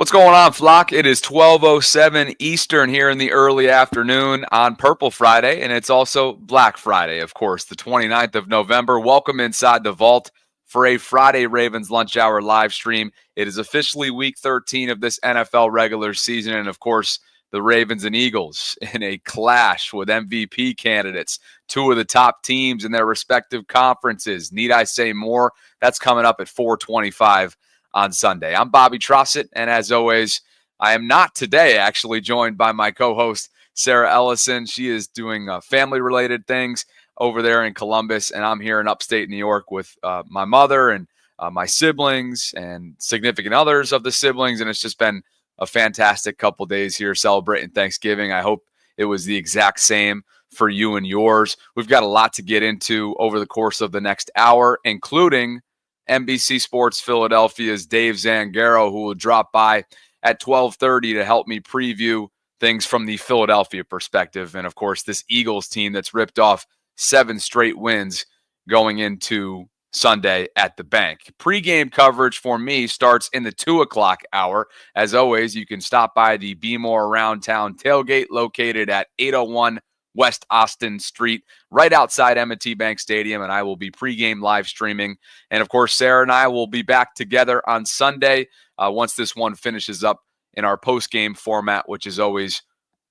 What's going on, Flock? It is 12:07 Eastern here in the early afternoon on Purple Friday, and it's also Black Friday, of course, the 29th of November. Welcome inside the vault for a Friday Ravens Lunch Hour live stream. It is officially Week 13 of this NFL regular season, and of course, the Ravens and Eagles in a clash with MVP candidates, two of the top teams in their respective conferences. Need I say more? That's coming up at 4:25 on Sunday. I'm Bobby Trossett, and as always, I am not today actually joined by my co-host, Sarah Ellison. She is doing family-related things over there in Columbus, and I'm here in upstate New York with my mother and my siblings and significant others of the siblings, and it's just been a fantastic couple days here celebrating Thanksgiving. I hope it was the exact same for you and yours. We've got a lot to get into over the course of the next hour, including NBC Sports Philadelphia's Dave Zangaro, who will drop by at 12:30 to help me preview things from the Philadelphia perspective. And, of course, this Eagles team that's ripped off 7 straight wins going into Sunday at the bank. Pre-game coverage for me starts in the 2 o'clock hour. As always, you can stop by the Be More Around Town tailgate located at 801 West Austin Street, right outside M&T Bank Stadium, and I will be pregame live streaming. And, of course, Sarah and I will be back together on Sunday once this one finishes up in our postgame format, which is always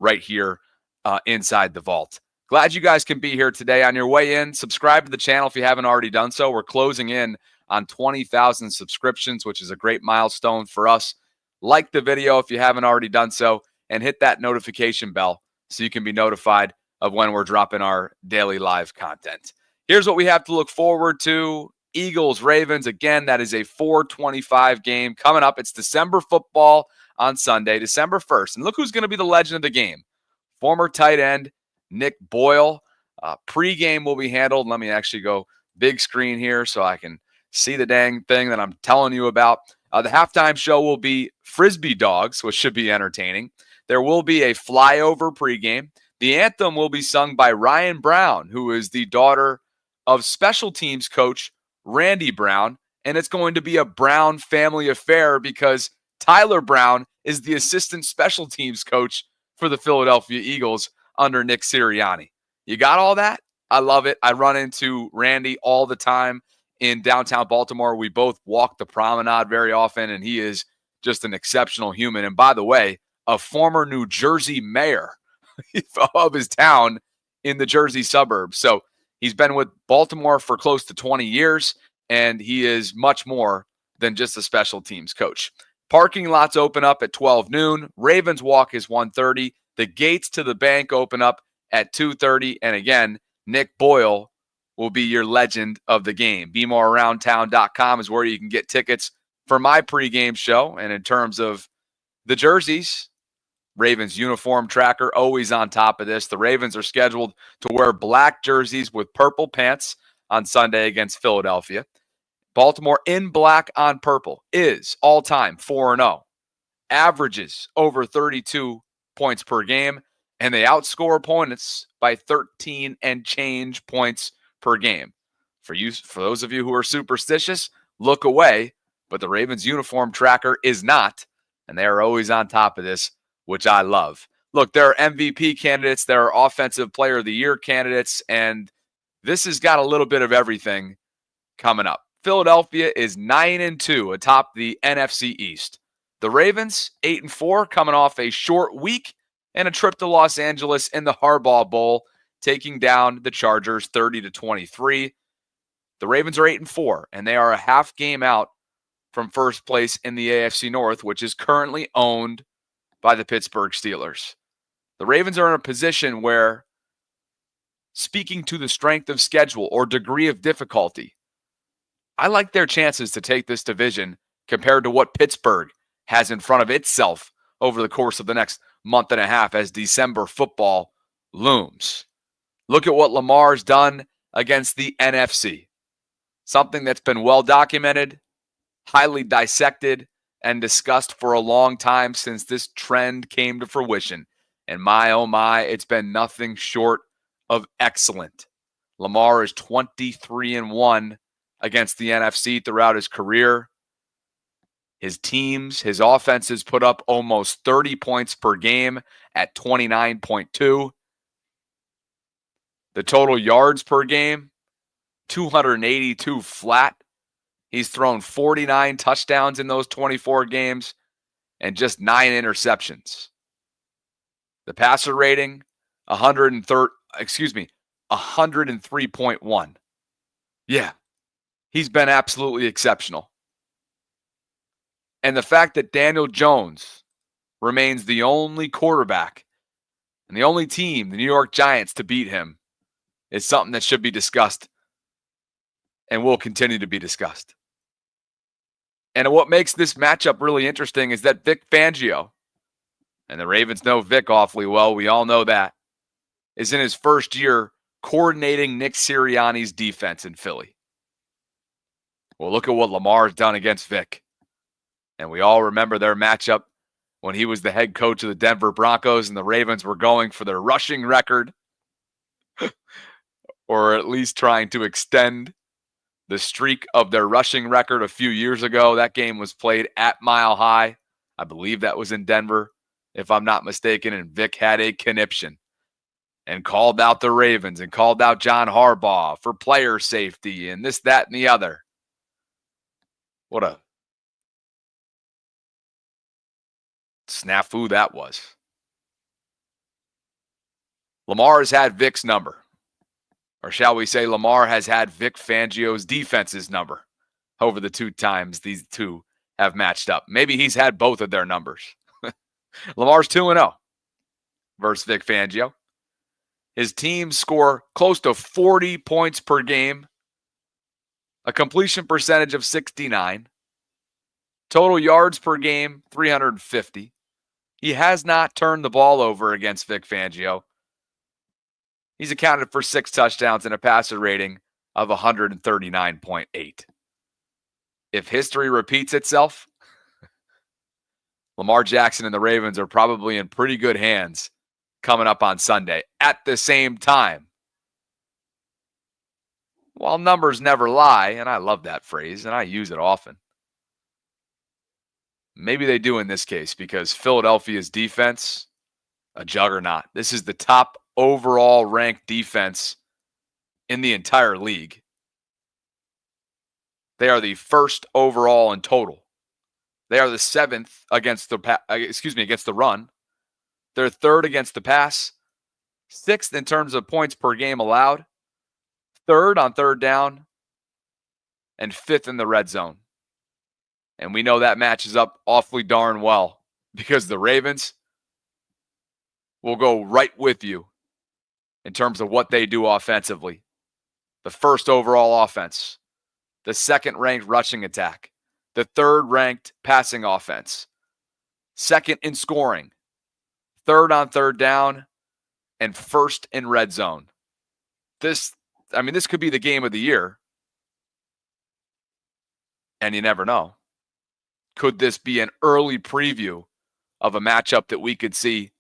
right here inside the vault. Glad you guys can be here today. On your way in, subscribe to the channel if you haven't already done so. We're closing in on 20,000 subscriptions, which is a great milestone for us. Like the video if you haven't already done so, and hit that notification bell so you can be notified of when we're dropping our daily live content. Here's what we have to look forward to. Eagles, Ravens, again, that is a 4:25 game coming up. It's December football on Sunday, December 1st. And look who's going to be the legend of the game. Former tight end Nick Boyle. Pre-game will be handled. Let me actually go big screen here so I can see the dang thing that I'm telling you about. The halftime show will be Frisbee Dogs, which should be entertaining. There will be a flyover pregame. The anthem will be sung by Ryan Brown, who is the daughter of special teams coach Randy Brown, and it's going to be a Brown family affair because Tyler Brown is the assistant special teams coach for the Philadelphia Eagles under Nick Sirianni. You got all that? I love it. I run into Randy all the time in downtown Baltimore. We both walk the promenade very often, and he is just an exceptional human. And by the way, a former New Jersey mayor of his town in the Jersey suburbs. So he's been with Baltimore for close to 20 years, and he is much more than just a special teams coach. Parking lots open up at 12 noon. Ravens Walk is 1:30. The gates to the bank open up at 2:30. And again, Nick Boyle will be your legend of the game. BeMoreAroundTown.com is where you can get tickets for my pregame show. And in terms of the jerseys, Ravens uniform tracker, always on top of this. The Ravens are scheduled to wear black jerseys with purple pants on Sunday against Philadelphia. Baltimore in black on purple is all-time 4-0. Averages over 32 points per game, and they outscore opponents by 13 and change points per game. For those of you who are superstitious, look away, but the Ravens uniform tracker is not, and they are always on top of this, which I love. Look, there are MVP candidates, there are Offensive Player of the Year candidates, and this has got a little bit of everything coming up. Philadelphia is 9-2 atop the NFC East. The Ravens, 8-4, coming off a short week and a trip to Los Angeles in the Harbaugh Bowl, taking down the Chargers 30-23. The Ravens are 8-4, and they are a half game out from first place in the AFC North, which is currently owned by the Pittsburgh Steelers. The Ravens are in a position where, speaking to the strength of schedule or degree of difficulty, I like their chances to take this division compared to what Pittsburgh has in front of itself over the course of the next month and a half as December football looms. Look at what Lamar's done against the NFC. Something that's been well documented, highly dissected, and discussed for a long time since this trend came to fruition. And my, oh my, it's been nothing short of excellent. Lamar is 23-1 against the NFC throughout his career. His offenses put up almost 30 points per game at 29.2. The total yards per game, 282 flat. He's thrown 49 touchdowns in those 24 games and just 9 interceptions. The passer rating, 103.1. Yeah, he's been absolutely exceptional. And the fact that Daniel Jones remains the only quarterback and the only team, the New York Giants, to beat him is something that should be discussed and will continue to be discussed. And what makes this matchup really interesting is that Vic Fangio, and the Ravens know Vic awfully well, we all know that, is in his first year coordinating Nick Sirianni's defense in Philly. Well, look at what Lamar's done against Vic. And we all remember their matchup when he was the head coach of the Denver Broncos and the Ravens were going for their rushing record, or at least trying to extend the streak of their rushing record a few years ago. That game was played at Mile High. I believe that was in Denver, if I'm not mistaken, and Vic had a conniption and called out the Ravens and called out John Harbaugh for player safety and this, that, and the other. What a snafu that was. Lamar has had Vic's number. Or shall we say Lamar has had Vic Fangio's defense's number over the 2 times these two have matched up. Maybe he's had both of their numbers. Lamar's 2-0 versus Vic Fangio. His teams score close to 40 points per game, a completion percentage of 69, total yards per game, 350. He has not turned the ball over against Vic Fangio. He's accounted for 6 touchdowns and a passer rating of 139.8. If history repeats itself, Lamar Jackson and the Ravens are probably in pretty good hands coming up on Sunday. At the same time, while numbers never lie, and I love that phrase, and I use it often, maybe they do in this case because Philadelphia's defense, a juggernaut. This is the top overall ranked defense in the entire league. They are the first overall in total. They are the 7th against the run. They're 3rd against the pass, 6th in terms of points per game allowed, 3rd on 3rd down, and 5th in the red zone. And we know that matches up awfully darn well because the Ravens will go right with you in terms of what they do offensively. The 1st overall offense, the 2nd ranked rushing attack, the 3rd ranked passing offense, 2nd in scoring, 3rd on 3rd down, and 1st in red zone. This could be the game of the year. And you never know. Could this be an early preview of a matchup that we could see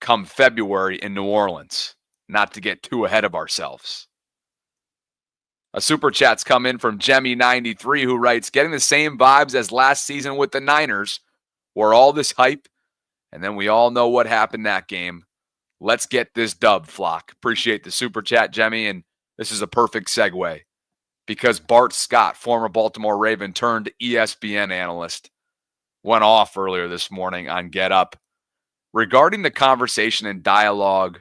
come February in New Orleans? Not to get too ahead of ourselves. A super chat's come in from Jemmy93 who writes, getting the same vibes as last season with the Niners, where all this hype, and then we all know what happened that game. Let's get this dub, flock. Appreciate the super chat, Jemmy, and this is a perfect segue because Bart Scott, former Baltimore Raven turned ESPN analyst, went off earlier this morning on Get Up regarding the conversation and dialogue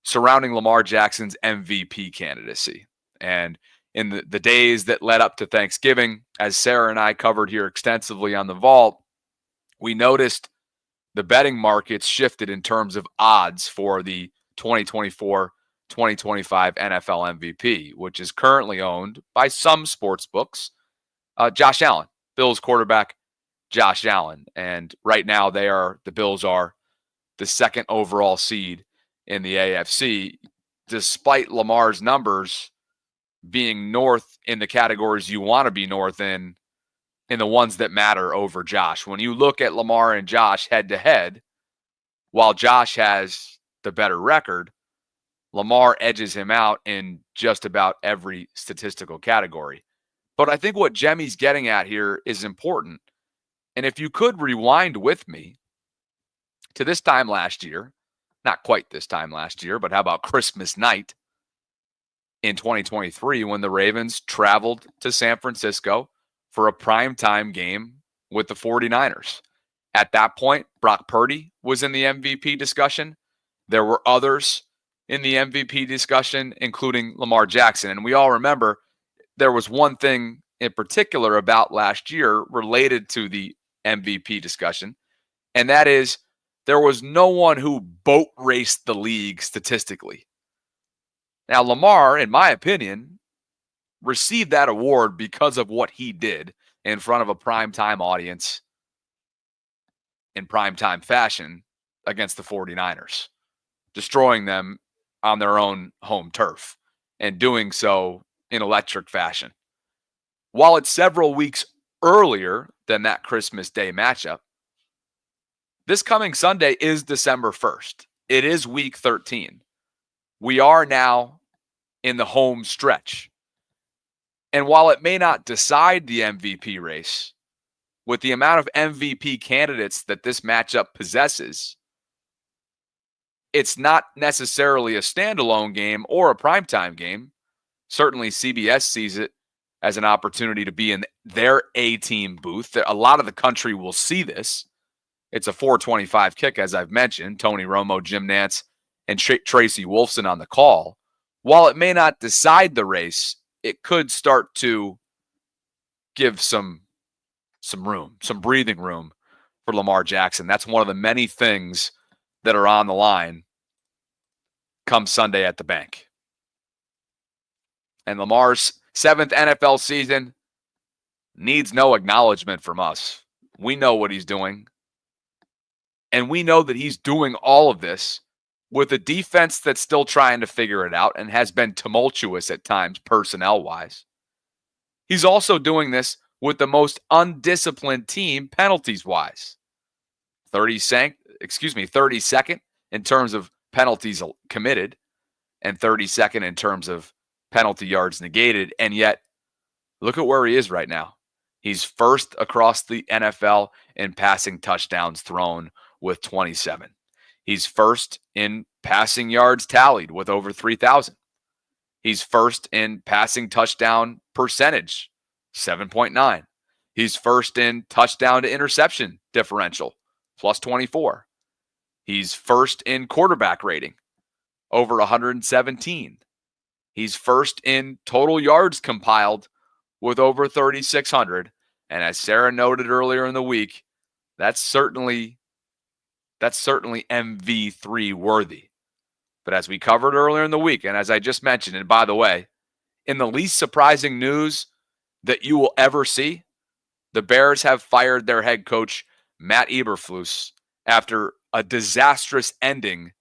surrounding Lamar Jackson's MVP candidacy. And in the days that led up to Thanksgiving, as Sarah and I covered here extensively on the Vault, we noticed the betting markets shifted in terms of odds for the 2024-2025 NFL MVP, which is currently owned by some sports books. Josh Allen, Bills quarterback Josh Allen. And right now the Bills are the 2nd overall seed in the AFC, despite Lamar's numbers being north in the categories you want to be north in the ones that matter over Josh. When you look at Lamar and Josh head to head, while Josh has the better record, Lamar edges him out in just about every statistical category. But I think what Jemmy's getting at here is important. And if you could rewind with me to this time last year, not quite this time last year, but how about Christmas night in 2023 when the Ravens traveled to San Francisco for a primetime game with the 49ers. At that point, Brock Purdy was in the MVP discussion. There were others in the MVP discussion, including Lamar Jackson. And we all remember there was one thing in particular about last year related to the MVP discussion, and that is there was no one who boat raced the league statistically. Now, Lamar, in my opinion, received that award because of what he did in front of a primetime audience in primetime fashion against the 49ers, destroying them on their own home turf and doing so in electric fashion. While it's several weeks earlier than that Christmas Day matchup, this coming Sunday is December 1st. It is week 13. We are now in the home stretch. And while it may not decide the MVP race, with the amount of MVP candidates that this matchup possesses, it's not necessarily a standalone game or a primetime game. Certainly CBS sees it as an opportunity to be in their A-team booth. A lot of the country will see this. It's a 4:25 kick, as I've mentioned. Tony Romo, Jim Nantz, and Tracy Wolfson on the call. While it may not decide the race, it could start to give some room, some breathing room for Lamar Jackson. That's one of the many things that are on the line come Sunday at the bank. And Lamar's 7th NFL season needs no acknowledgement from us. We know what he's doing. And we know that he's doing all of this with a defense that's still trying to figure it out and has been tumultuous at times personnel-wise. He's also doing this with the most undisciplined team penalties-wise. 32nd in terms of penalties committed and 32nd in terms of penalty yards negated. And yet, look at where he is right now. He's first across the NFL in passing touchdowns thrown with 27. He's first in passing yards tallied with over 3,000. He's first in passing touchdown percentage, 7.9. He's first in touchdown to interception differential, plus 24. He's first in quarterback rating, over 117. He's first in total yards compiled with over 3,600. And as Sarah noted earlier in the week, that's certainly MV3 worthy. But as we covered earlier in the week, and as I just mentioned, and by the way, in the least surprising news that you will ever see, the Bears have fired their head coach, Matt Eberflus, after a disastrous ending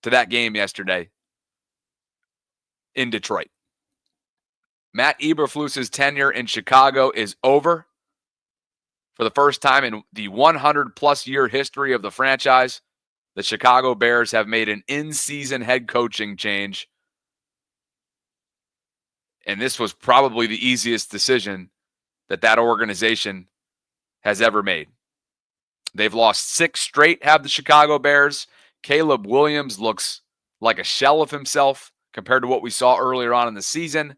to that game yesterday in Detroit. Matt Eberflus's tenure in Chicago is over. For the first time in the 100-plus year history of the franchise, the Chicago Bears have made an in-season head coaching change. And this was probably the easiest decision that organization has ever made. They've lost 6 straight, have the Chicago Bears. Caleb Williams looks like a shell of himself compared to what we saw earlier on in the season.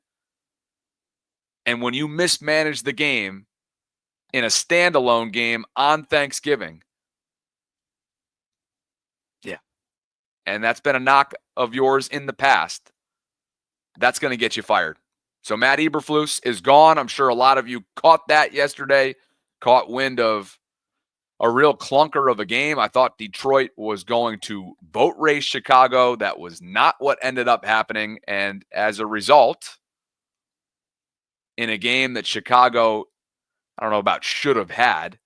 And when you mismanage the game in a standalone game on Thanksgiving, yeah, and that's been a knock of yours in the past, that's going to get you fired. So Matt Eberflus is gone. I'm sure a lot of you caught that yesterday, caught wind of a real clunker of a game. I thought Detroit was going to boat race Chicago. That was not what ended up happening. And as a result, in a game that Chicago, I don't know about should have had,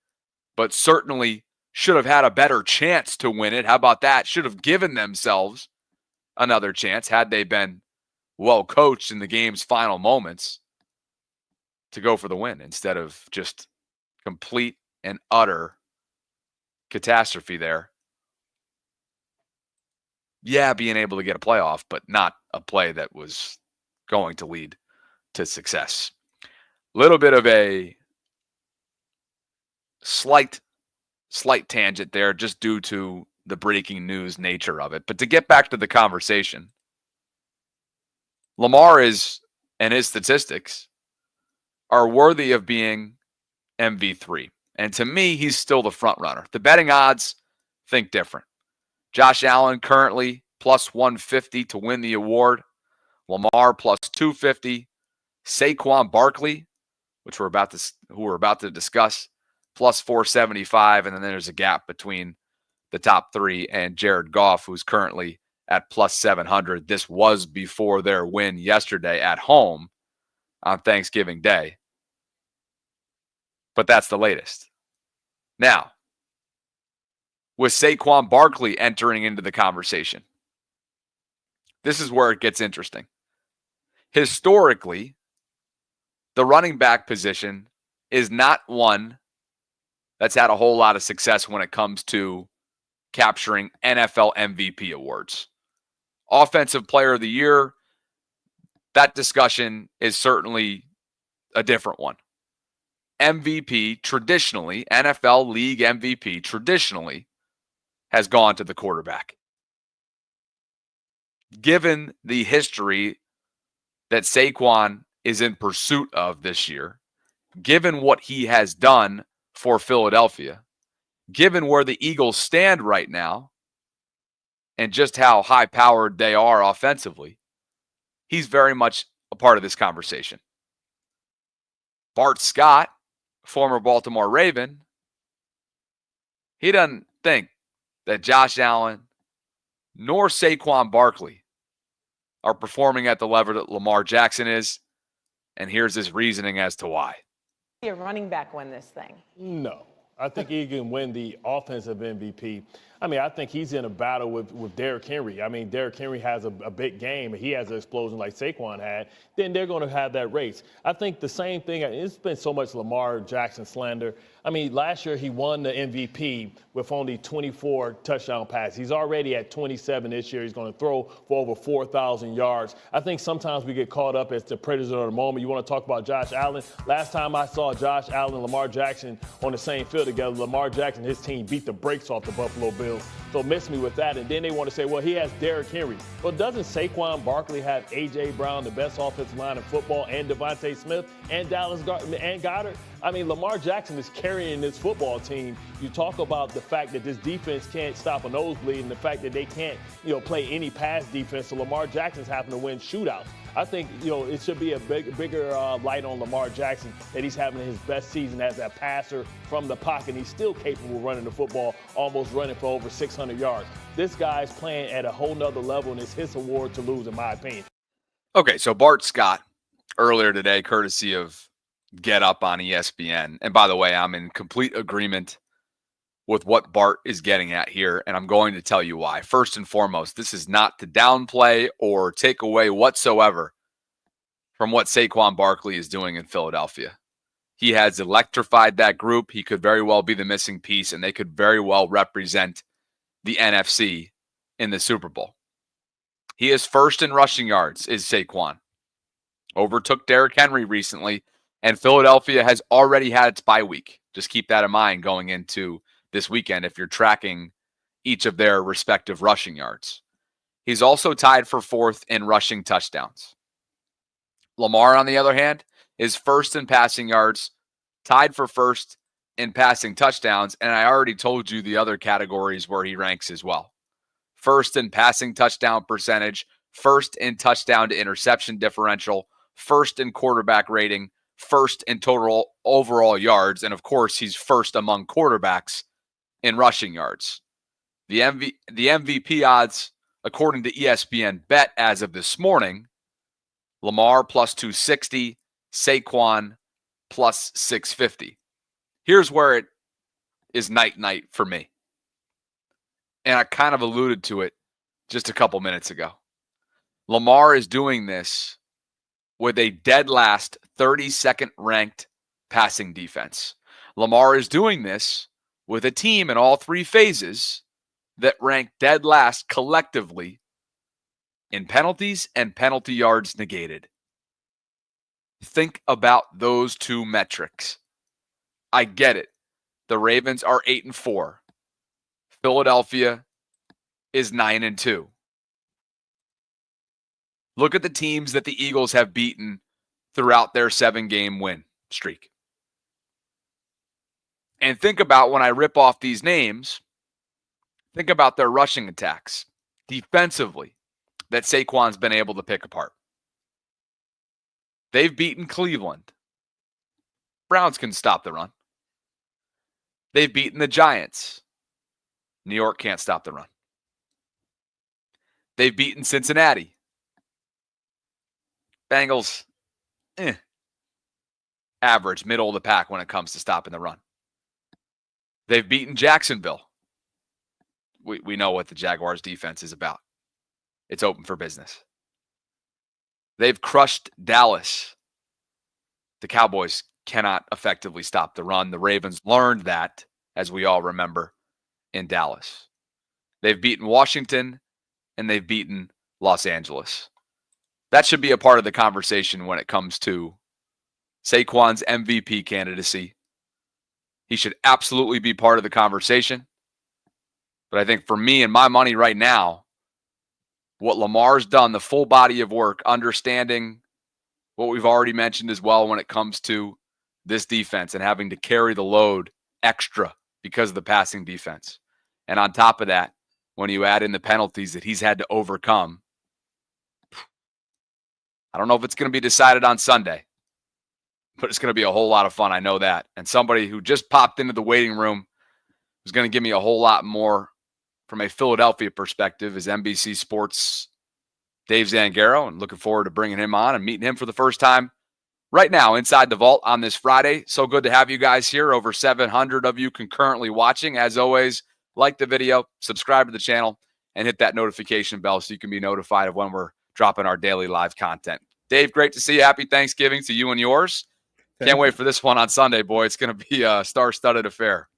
but certainly should have had a better chance to win it. How about that? Should have given themselves another chance had they been well coached in the game's final moments to go for the win instead of just complete and utter catastrophe there. Yeah, being able to get a playoff, but not a play that was going to lead to success. Little bit of a slight tangent there just due to the breaking news nature of it. But to get back to the conversation, Lamar and his statistics are worthy of being MV3. And to me, he's still the front runner. The betting odds think different. Josh Allen currently plus 150 to win the award. Lamar plus 250. Saquon Barkley, who we're about to discuss, plus 475. And then there's a gap between the top three and Jared Goff, who's currently at plus 700. This was before their win yesterday at home on Thanksgiving Day. But that's the latest. Now, with Saquon Barkley entering into the conversation, this is where it gets interesting. Historically, the running back position is not one that's had a whole lot of success when it comes to capturing NFL MVP awards. Offensive Player of the Year, that discussion is certainly a different one. MVP traditionally, NFL League MVP traditionally has gone to the quarterback. Given the history that Saquon is in pursuit of this year, given what he has done for Philadelphia, given where the Eagles stand right now, and just how high-powered they are offensively, he's very much a part of this conversation. Bart Scott, former Baltimore Raven, he doesn't think that Josh Allen nor Saquon Barkley are performing at the level that Lamar Jackson is, and here's his reasoning as to why. A running back win this thing? No. I think he can win the offensive MVP. I mean, I think he's in a battle with Derrick Henry. I mean, Derrick Henry has a big game. He has an explosion like Saquon had. Then they're going to have that race. I think the same thing. It's been so much Lamar Jackson slander. I mean, last year he won the MVP with only 24 touchdown passes. He's already at 27 this year. He's going to throw for over 4,000 yards. I think sometimes we get caught up as the predators of the moment. You want to talk about Josh Allen? Last time I saw Josh Allen and Lamar Jackson on the same field together, Lamar Jackson and his team beat the brakes off the Buffalo Bills. So miss me with that. And then they want to say, well, he has Derrick Henry. Well, doesn't Saquon Barkley have A.J. Brown, the best offensive line in football, and Devontae Smith, and and Goddard? I mean, Lamar Jackson is carrying this football team. You talk about the fact that this defense can't stop a nosebleed and the fact that they can't, play any pass defense. So Lamar Jackson's having to win shootouts. I think, it should be a bigger light on Lamar Jackson that he's having his best season as a passer from the pocket. He's still capable of running the football, almost running for over 600 yards. This guy's playing at a whole nother level, and it's his award to lose, in my opinion. Okay, so Bart Scott, earlier today, courtesy of Get Up on ESPN. And by the way, I'm in complete agreement with what Bart is getting at here, and I'm going to tell you why. First and foremost, this is not to downplay or take away whatsoever from what Saquon Barkley is doing in Philadelphia. He has electrified that group. He could very well be the missing piece, and they could very well represent the NFC in the Super Bowl. He is first in rushing yards, is Saquon. Overtook Derrick Henry recently, and Philadelphia has already had its bye week. Just keep that in mind going into this weekend if you're tracking each of their respective rushing yards. He's also tied for fourth in rushing touchdowns. Lamar, on the other hand, is first in passing yards, tied for first in passing touchdowns, and I already told you the other categories where he ranks as well. First in passing touchdown percentage, first in touchdown to interception differential, first in quarterback rating, first in total overall yards, and of course, he's first among quarterbacks in rushing yards. The MVP odds, according to ESPN Bet as of this morning, Lamar plus 260, Saquon plus 650. Here's where it is night for me. And I kind of alluded to it just a couple minutes ago. Lamar is doing this with a dead last 32nd ranked passing defense. Lamar is doing this with a team in all three phases that rank dead last collectively in penalties and penalty yards negated. Think about those two metrics. I get it. The Ravens are 8-4. Philadelphia is 9-2. Look at the teams that the Eagles have beaten throughout their 7-game win streak. And think about when I rip off these names, think about their rushing attacks defensively that Saquon's been able to pick apart. They've beaten Cleveland. Browns can stop the run. They've beaten the Giants. New York can't stop the run. They've beaten Cincinnati. Bengals, average, middle of the pack when it comes to stopping the run. They've beaten Jacksonville. We know what the Jaguars defense is about. It's open for business. They've crushed Dallas. The Cowboys cannot effectively stop the run. The Ravens learned that, as we all remember, in Dallas. They've beaten Washington, and they've beaten Los Angeles. That should be a part of the conversation when it comes to Saquon's MVP candidacy. He should absolutely be part of the conversation. But I think for me and my money right now, what Lamar's done, the full body of work, understanding what we've already mentioned as well when it comes to this defense and having to carry the load extra because of the passing defense. And on top of that, when you add in the penalties that he's had to overcome, I don't know if it's going to be decided on Sunday, but it's going to be a whole lot of fun. I know that. And somebody who just popped into the waiting room is going to give me a whole lot more from a Philadelphia perspective is NBC Sports' Dave Zangaro, and looking forward to bringing him on and meeting him for the first time right now inside the vault on this Friday. So good to have you guys here. Over 700 of you concurrently watching. As always, like the video, subscribe to the channel, and hit that notification bell so you can be notified of when we're dropping our daily live content. Dave, great to see you. Happy Thanksgiving to you and yours. Can't wait for this one on Sunday, boy. It's going to be a star-studded affair.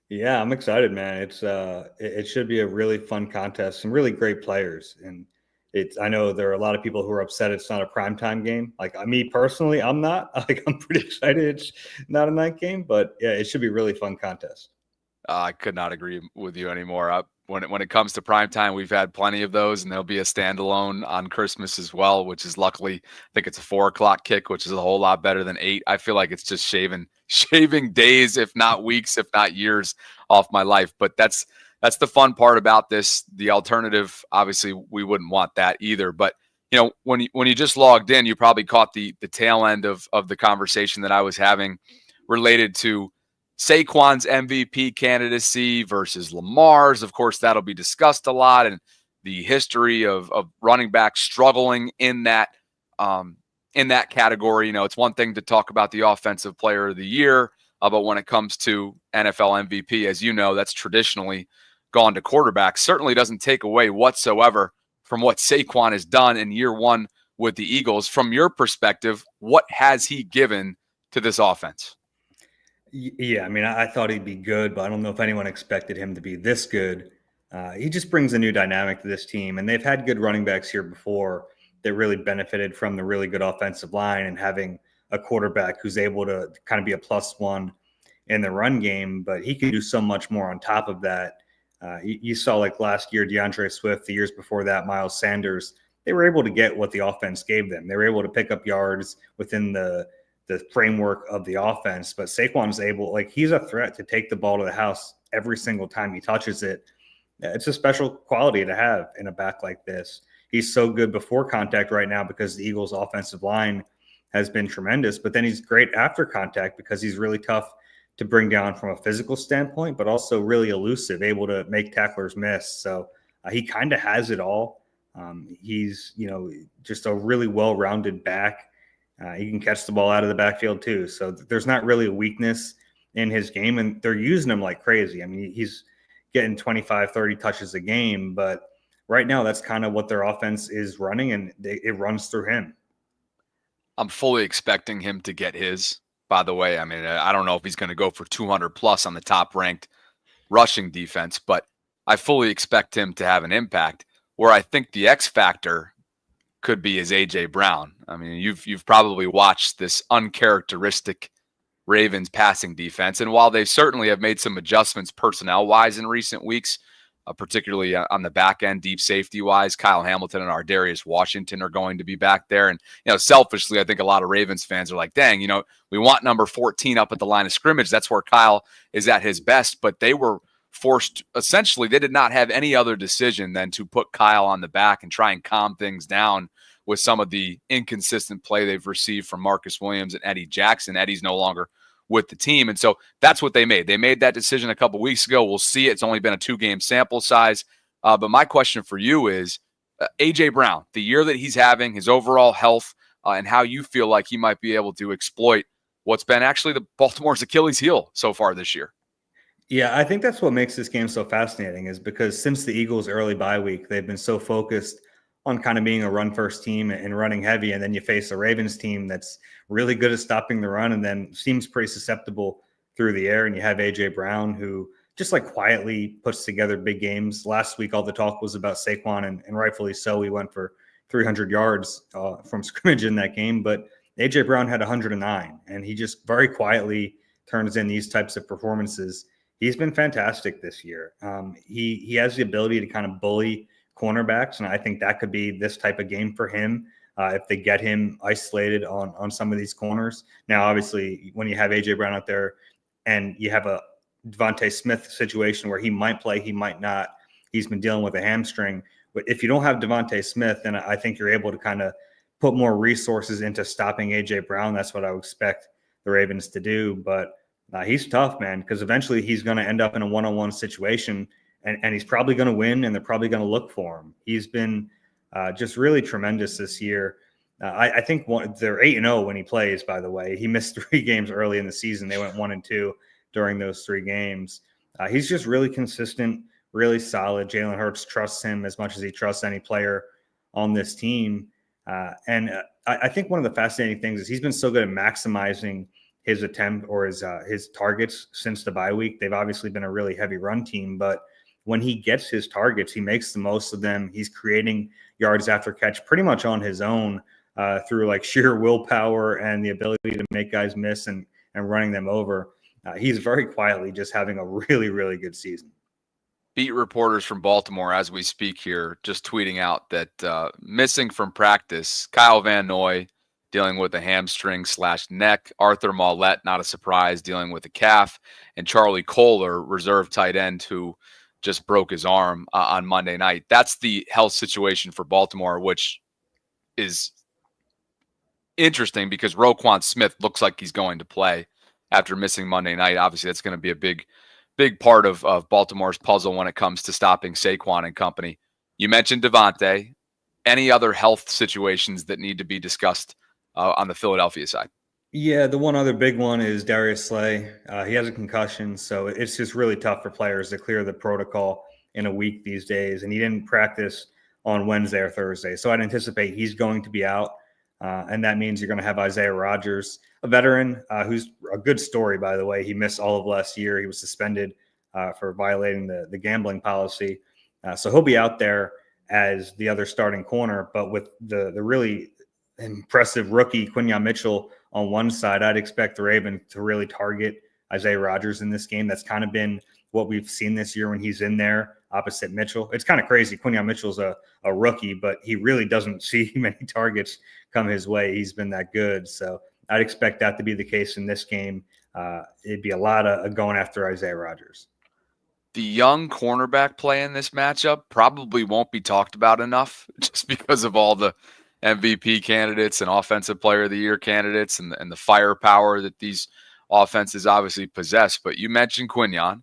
Yeah, I'm excited, man. It should be a really fun contest. Some really great players, and I know there are a lot of people who are upset it's not a primetime game. Like me personally, I'm not. I'm pretty excited it's not a night game, but yeah, it should be a really fun contest. I could not agree with you anymore. When it comes to primetime, we've had plenty of those, and there'll be a standalone on Christmas as well, which is luckily, I think it's a 4:00 kick, which is a whole lot better than 8. I feel like it's just shaving days, if not weeks, if not years off my life. But that's the fun part about this. The alternative, obviously, we wouldn't want that either. But when you just logged in, you probably caught the tail end of the conversation that I was having related to Saquon's MVP candidacy versus Lamar's. Of course, that'll be discussed a lot, and the history of running backs struggling in that category. It's one thing to talk about the offensive player of the year, but when it comes to NFL MVP, as you know, that's traditionally gone to quarterbacks. Certainly doesn't take away whatsoever from what Saquon has done in year one with the Eagles. From your perspective, what has he given to this offense? Yeah, I mean, I thought he'd be good, but I don't know if anyone expected him to be this good. He just brings a new dynamic to this team, and they've had good running backs here before that really benefited from the really good offensive line and having a quarterback who's able to kind of be a +1 in the run game, but he can do so much more on top of that. You saw like last year, DeAndre Swift, the years before that, Miles Sanders, they were able to get what the offense gave them. They were able to pick up yards within the framework of the offense, but Saquon's able, he's a threat to take the ball to the house every single time he touches it. It's a special quality to have in a back like this. He's so good before contact right now because the Eagles' offensive line has been tremendous, but then he's great after contact because he's really tough to bring down from a physical standpoint, but also really elusive, able to make tacklers miss. So he kind of has it all. He's, just a really well-rounded back. He can catch the ball out of the backfield too. So there's not really a weakness in his game, and they're using him like crazy. I mean, he's getting 25, 30 touches a game, but right now that's kind of what their offense is running, and it runs through him. I'm fully expecting him to get his, by the way. I mean, I don't know if he's going to go for 200 plus on the top ranked rushing defense, but I fully expect him to have an impact. Where I think the X factor could be is A.J. Brown. I mean, you've probably watched this uncharacteristic Ravens passing defense. And while they certainly have made some adjustments personnel-wise in recent weeks, particularly on the back end, deep safety-wise, Kyle Hamilton and Ardarius Washington are going to be back there. And, selfishly, I think a lot of Ravens fans are like, dang, we want number 14 up at the line of scrimmage. That's where Kyle is at his best. But they were forced, essentially, they did not have any other decision than to put Kyle on the back and try and calm things down with some of the inconsistent play they've received from Marcus Williams and Eddie Jackson. Eddie's no longer with the team. And so that's what they made. They made that decision a couple weeks ago. We'll see. It's only been a 2-game sample size. But my question for you is, A.J. Brown, the year that he's having, his overall health, and how you feel like he might be able to exploit what's been actually the Baltimore's Achilles heel so far this year. Yeah, I think that's what makes this game so fascinating, is because since the Eagles' early bye week, they've been so focused on kind of being a run-first team and running heavy, and then you face a Ravens team that's really good at stopping the run and then seems pretty susceptible through the air, and you have A.J. Brown, who just quietly puts together big games. Last week, all the talk was about Saquon, and rightfully so. He went for 300 yards from scrimmage in that game, but A.J. Brown had 109, and he just very quietly turns in these types of performances. He's been fantastic this year. He has the ability to kind of bully cornerbacks, and I think that could be this type of game for him if they get him isolated on some of these corners. Now, obviously, when you have A.J. Brown out there and you have a Devontae Smith situation where he might play, he might not. He's been dealing with a hamstring. But if you don't have Devontae Smith, then I think you're able to kind of put more resources into stopping A.J. Brown. That's what I would expect the Ravens to do. But he's tough, man, because eventually he's going to end up in a one-on-one situation, and he's probably going to win, and they're probably going to look for him. He's been just really tremendous this year. I think they're 8-0 when he plays, by the way. He missed 3 games early in the season. They went 1-2 during those 3 games. He's just really consistent, really solid. Jalen Hurts trusts him as much as he trusts any player on this team. And I think one of the fascinating things is he's been so good at maximizing his attempt or his targets since the bye week. They've obviously been a really heavy run team, but when he gets his targets, he makes the most of them. He's creating yards after catch pretty much on his own through sheer willpower and the ability to make guys miss and running them over. He's very quietly just having a really, really good season. Beat reporters from Baltimore, as we speak here, just tweeting out that missing from practice, Kyle Van Noy dealing with a hamstring/neck, Arthur Maulette, not a surprise, dealing with a calf, and Charlie Kohler, reserve tight end, who just broke his arm on Monday night. That's the health situation for Baltimore, which is interesting because Roquan Smith looks like he's going to play after missing Monday night. Obviously, that's going to be a big part of Baltimore's puzzle when it comes to stopping Saquon and company. You mentioned Devontae. Any other health situations that need to be discussed on the Philadelphia side? Yeah, the one other big one is Darius Slay. He has a concussion, so it's just really tough for players to clear the protocol in a week these days. And he didn't practice on Wednesday or Thursday, so I'd anticipate he's going to be out. And that means you're going to have Isaiah Rodgers, a veteran who's a good story, by the way. He missed all of last year. He was suspended for violating the gambling policy. So he'll be out there as the other starting corner. But with the really impressive rookie Quinyon Mitchell on one side, I'd expect the Ravens to really target Isaiah Rodgers in this game. That's kind of been what we've seen this year when he's in there opposite Mitchell. It's kind of crazy. Quinyon Mitchell's a rookie, but he really doesn't see many targets come his way. He's been that good. So I'd expect that to be the case in this game. It'd be a lot of going after Isaiah Rodgers. The young cornerback play in this matchup probably won't be talked about enough just because of all the MVP candidates and Offensive Player of the Year candidates and the firepower that these offenses obviously possess. But you mentioned Quinyon.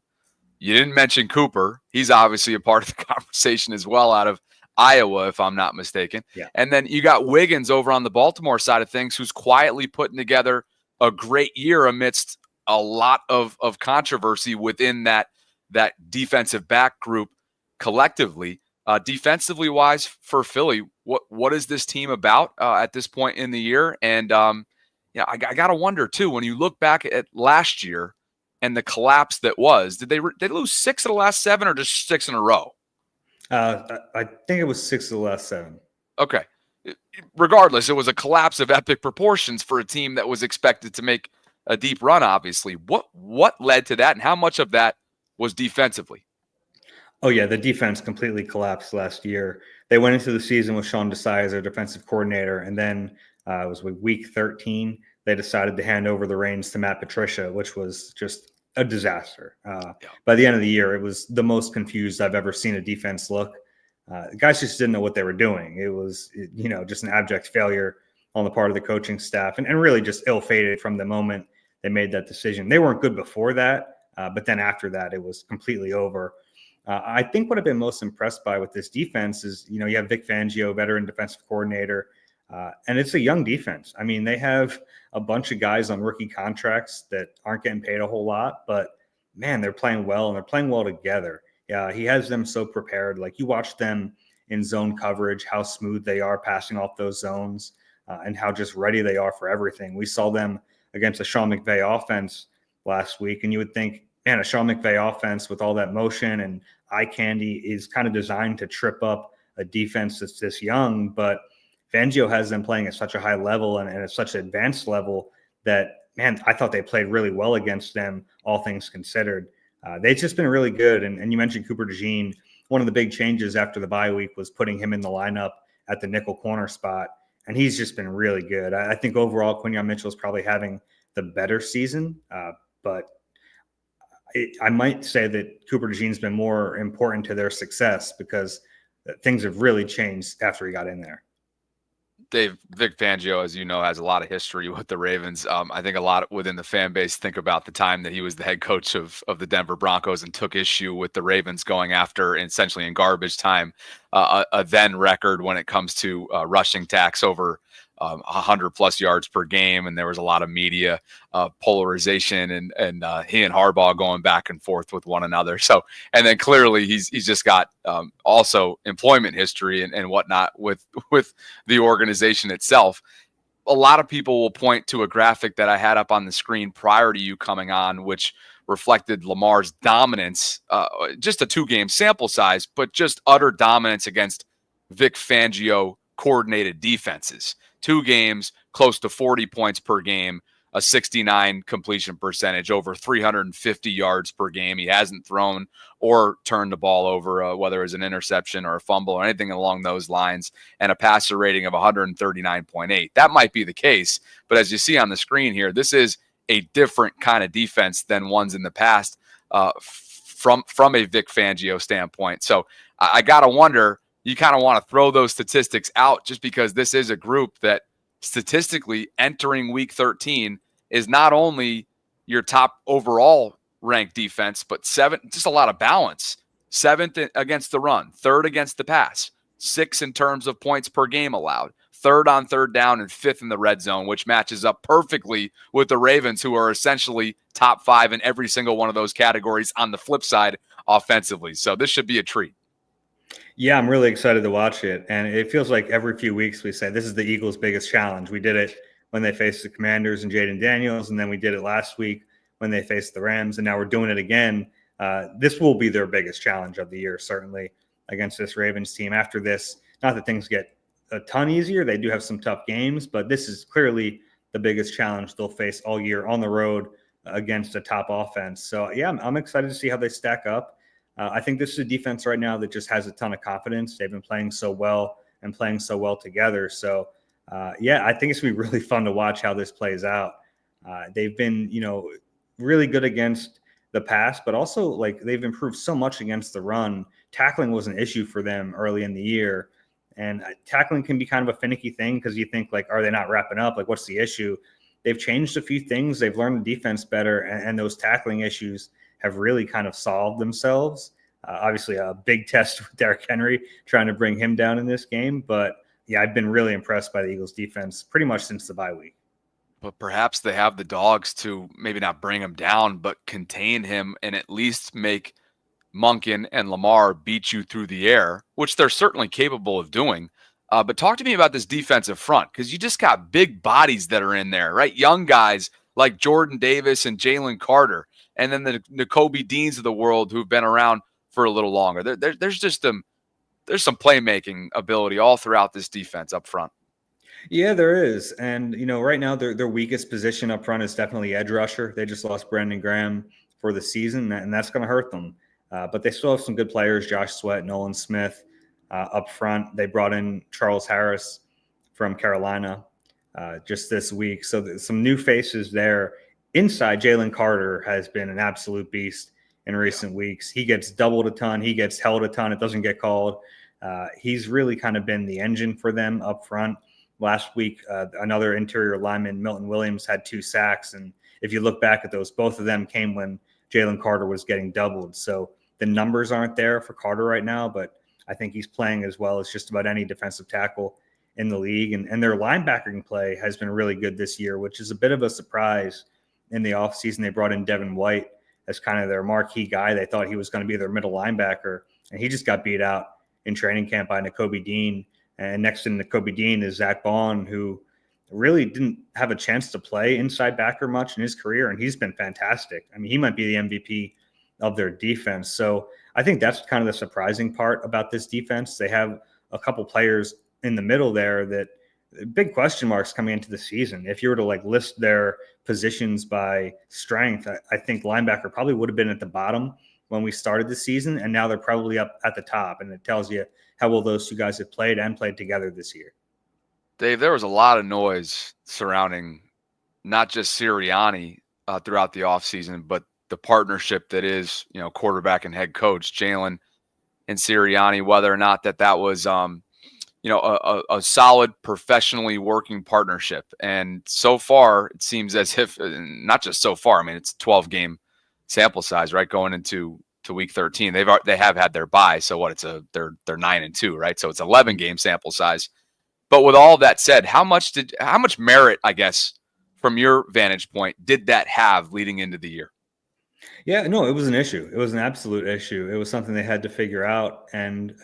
You didn't mention Cooper. He's obviously a part of the conversation as well out of Iowa, if I'm not mistaken. Yeah. And then you got Wiggins over on the Baltimore side of things, who's quietly putting together a great year amidst a lot of controversy within that defensive back group collectively. Defensively wise for Philly, what is this team about at this point in the year? And I got to wonder too, when you look back at last year and the collapse that was, did they lose 6 of the last 7 or just 6 in a row? I think it was 6 of the last 7. Okay. regardless, it was a collapse of epic proportions for a team that was expected to make a deep run, obviously. What led to that, and how much of that was defensively? Oh, yeah, the defense completely collapsed last year. They went into the season with Sean Desai as their defensive coordinator, and then it was week 13. They decided to hand over the reins to Matt Patricia, which was just a disaster. By the end of the year, it was the most confused I've ever seen a defense look. The guys just didn't know what they were doing. It was, just an abject failure on the part of the coaching staff, and really just ill-fated from the moment they made that decision. They weren't good before that, but then after that, it was completely over. I think what I've been most impressed by with this defense is, you have Vic Fangio, veteran defensive coordinator, and it's a young defense. I mean, they have a bunch of guys on rookie contracts that aren't getting paid a whole lot, but man, they're playing well, and they're playing well together. Yeah, he has them so prepared. Like, you watch them in zone coverage, how smooth they are passing off those zones, and how just ready they are for everything. We saw them against a Sean McVay offense last week, and you would think, man, a Sean McVay offense with all that motion and eye candy is kind of designed to trip up a defense that's this young. But Fangio has them playing at such a high level and at such an advanced level that, man, I thought they played really well against them, all things considered. They've just been really good. And you mentioned Cooper DeJean. One of the big changes after the bye week was putting him in the lineup at the nickel corner spot. And he's just been really good. I think overall, Quinyon Mitchell is probably having the better season, but I might say that Cooper DeJean's been more important to their success because things have really changed after he got in there. Vic Fangio, as you know, has a lot of history with the Ravens. I think a lot within the fan base think about the time that he was the head coach of the Denver Broncos and took issue with the Ravens going after, essentially in garbage time, a then record when it comes to rushing tax over 100+ yards per game, and there was a lot of media polarization and he and Harbaugh going back and forth with one another. So, and then clearly he's just got also employment history and whatnot with the organization itself. A lot of people will point to a graphic that I had up on the screen prior to you coming on, which reflected Lamar's dominance, just a 2-game sample size, but just utter dominance against Vic Fangio coordinated defenses. 2 games, close to 40 points per game, a 69 completion percentage, over 350 yards per game. He hasn't thrown or turned the ball over, whether it was an interception or a fumble or anything along those lines, and a passer rating of 139.8. That might be the case, but as you see on the screen here, this is a different kind of defense than ones in the past from a Vic Fangio standpoint. So I got to wonder, you kind of want to throw those statistics out just because this is a group that statistically entering week 13 is not only your top overall ranked defense, but just a lot of balance. 7th against the run, 3rd against the pass, 6th in terms of points per game allowed, 3rd on 3rd down, and 5th in the red zone, which matches up perfectly with the Ravens, who are essentially top 5 in every single one of those categories on the flip side offensively. So this should be a treat. Yeah, I'm really excited to watch it. And it feels like every few weeks we say this is the Eagles' biggest challenge. We did it when they faced the Commanders and Jaden Daniels, and then we did it last week when they faced the Rams, and now we're doing it again. This will be their biggest challenge of the year, certainly, against this Ravens team. After this, not that things get a ton easier. They do have some tough games, but this is clearly the biggest challenge they'll face all year on the road against a top offense. So, yeah, I'm excited to see how they stack up. I think this is a defense right now that just has a ton of confidence. They've been playing so well and playing so well together. So, yeah, I think it's going to be really fun to watch how this plays out. They've been, really good against the pass, but also like they've improved so much against the run. Tackling was an issue for them early in the year. And tackling can be kind of a finicky thing because you think, like, are they not wrapping up? Like, what's the issue? They've changed a few things. They've learned the defense better, and those tackling issues have really kind of solved themselves. Obviously, a big test with Derrick Henry, trying to bring him down in this game. But, yeah, I've been really impressed by the Eagles' defense pretty much since the bye week. But perhaps they have the dogs to maybe not bring him down, but contain him and at least make Monken and Lamar beat you through the air, which they're certainly capable of doing. But talk to me about this defensive front, because you just got big bodies that are in there, right? Young guys like Jordan Davis and Jalen Carter, and then the Kobe Deans of the world who've been around for a little longer. There's just there's some playmaking ability all throughout this defense up front. Yeah, there is. And, right now their weakest position up front is definitely edge rusher. They just lost Brandon Graham for the season, and that's going to hurt them. But they still have some good players, Josh Sweat, Nolan Smith up front. They brought in Charles Harris from Carolina just this week. So some new faces there. Inside, Jalen Carter has been an absolute beast in recent weeks. He gets doubled a ton. He gets held a ton. It doesn't get called. He's really kind of been the engine for them up front. Last week, another interior lineman, Milton Williams, had 2 sacks. And if you look back at those, both of them came when Jalen Carter was getting doubled. So the numbers aren't there for Carter right now, but I think he's playing as well as just about any defensive tackle in the league. And their linebacking play has been really good this year, which is a bit of a surprise. In the offseason, they brought in Devin White as kind of their marquee guy. They thought he was going to be their middle linebacker, and he just got beat out in training camp by Nakobe Dean. And next to Nakobe Dean is Zach Bond, who really didn't have a chance to play inside backer much in his career, and he's been fantastic. I mean, he might be the MVP of their defense. So I think that's kind of the surprising part about this defense. They have a couple players in the middle there that big question marks coming into the season. If you were to list their positions by strength, I think linebacker probably would have been at the bottom when we started the season, and now they're probably up at the top, and it tells you how well those two guys have played together this year. Dave, there was a lot of noise surrounding not just Sirianni throughout the offseason, but the partnership that is, quarterback and head coach, Jalen and Sirianni, whether or not that was, a solid, professionally working partnership. And so far, it seems as if, not just so far, I mean, it's a 12-game sample size, right? Going into week 13, they have had their bye. So what? They're 9-2, right? So it's 11-game sample size. But with all that said, how much merit, I guess, from your vantage point, did that have leading into the year? Yeah, no, it was an issue. It was an absolute issue. It was something they had to figure out. And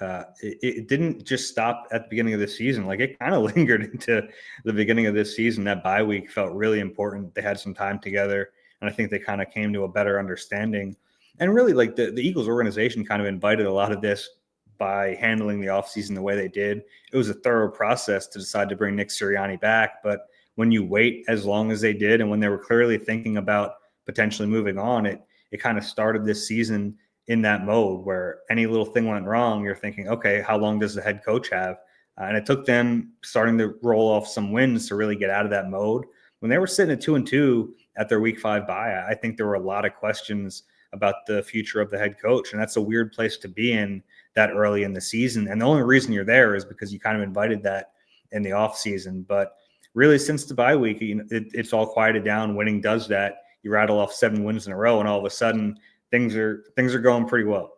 it didn't just stop at the beginning of the season. It kind of lingered into the beginning of this season. That bye week felt really important. They had some time together, and I think they kind of came to a better understanding. And really, the Eagles organization kind of invited a lot of this by handling the offseason the way they did. It was a thorough process to decide to bring Nick Sirianni back. But when you wait as long as they did, and when they were clearly thinking about potentially moving on, it kind of started this season in that mode where any little thing went wrong, you're thinking, okay, how long does the head coach have? And it took them starting to roll off some wins to really get out of that mode. When they were sitting at 2-2 at their week 5 bye, I think there were a lot of questions about the future of the head coach. And that's a weird place to be in that early in the season. And the only reason you're there is because you kind of invited that in the offseason. But really, since the bye week, it's all quieted down. Winning does that. You rattle off 7 wins in a row, and all of a sudden things are going pretty well.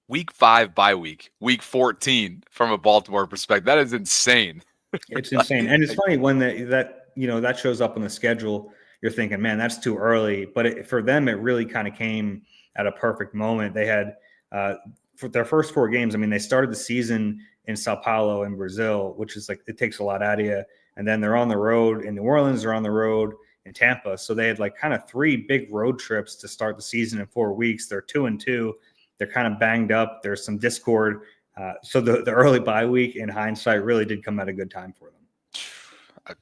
Week 5 bye week, week 14 from a Baltimore perspective. That is insane. It's insane. And it's funny when that shows up on the schedule, you're thinking, man, that's too early. But for them, it really kind of came at a perfect moment. They had for their first 4 games, I mean, they started the season in Sao Paulo in Brazil, which is it takes a lot out of you. And then they're on the road in New Orleans, they're on the road in Tampa. So they had kind of 3 big road trips to start the season in 4 weeks. They're 2-2. They're kind of banged up. There's some discord. So the early bye week, in hindsight, really did come at a good time for them.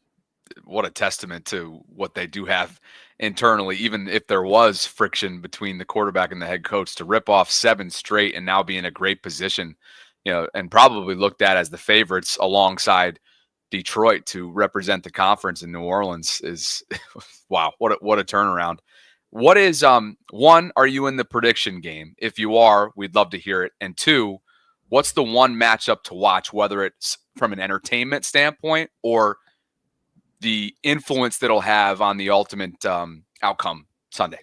What a testament to what they do have internally, even if there was friction between the quarterback and the head coach, to rip off 7 straight and now be in a great position, and probably looked at as the favorites alongside Detroit to represent the conference in New Orleans is wow. What a turnaround. What is, 1, are you in the prediction game? If you are, we'd love to hear it. And 2, what's the one matchup to watch, whether it's from an entertainment standpoint or the influence that'll have on the ultimate outcome Sunday?